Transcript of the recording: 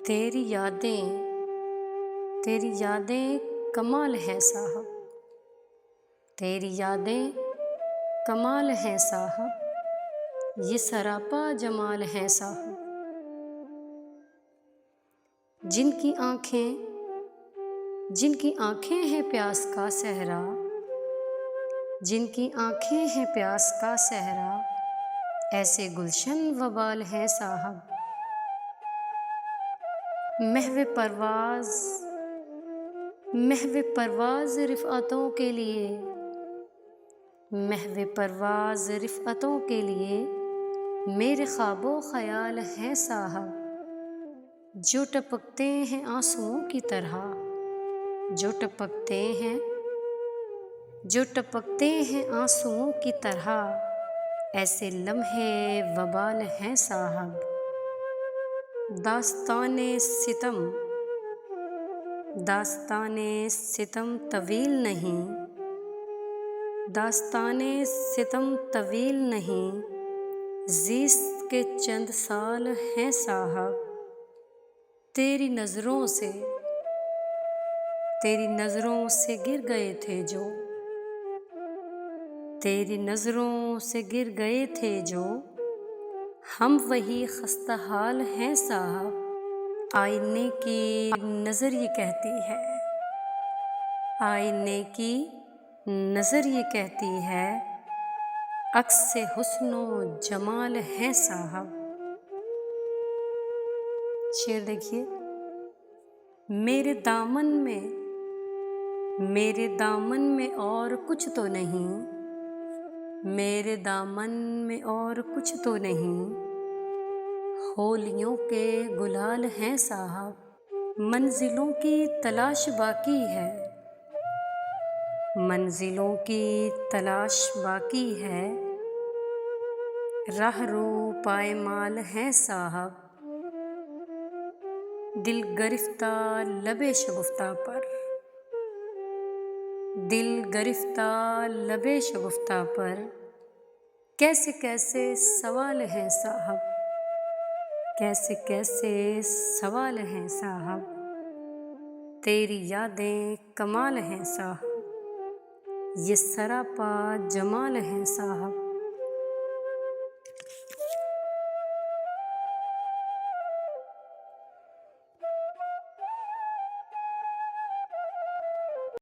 तेरी यादें कमाल है साहब, तेरी यादें कमाल है साहब, ये सरापा जमाल है साहब। जिनकी आंखें हैं प्यास का सहरा, जिनकी आंखें हैं प्यास का सहरा, ऐसे गुलशन वबाल है साहब। महवे परवाज़ रिफ़अतों के लिए, महवे परवाज़ रिफ़अतों के लिए मेरे ख्वाबो ख़याल है साहब। जो टपकते हैं आंसुओं की तरह, जो टपकते हैं आंसुओं की तरह, ऐसे लम्हे वबाल हैं साहब। दास्ताने सितम तवील नहीं, दास्ताने सितम तवील नहीं, ज़िस्त के चंद साल हैं साहब। तेरी नज़रों से गिर गए थे जो, तेरी नज़रों से गिर गए थे जो, हम वही खस्ता हाल हैं साहब। आईने की नज़र ये कहती है, आईने की नज़र ये कहती है, अक्स हुस्नो जमाल है साहब। शेर देखिए। मेरे दामन में और कुछ तो नहीं, मेरे दामन में और कुछ तो नहीं, होलियों के गुलाल हैं साहब। मंजिलों की तलाश बाकी है, मंजिलों की तलाश बाकी है, राहरो पायमाल हैं साहब। दिल गिरफ्ता लबे शगुफ्ता पर, दिल गिरफ्ता लबे शगुफ्ता पर, कैसे कैसे सवाल हैं साहब, कैसे कैसे सवाल हैं साहब। तेरी यादें कमाल हैं साहब, ये सरापा जमाल हैं साहब।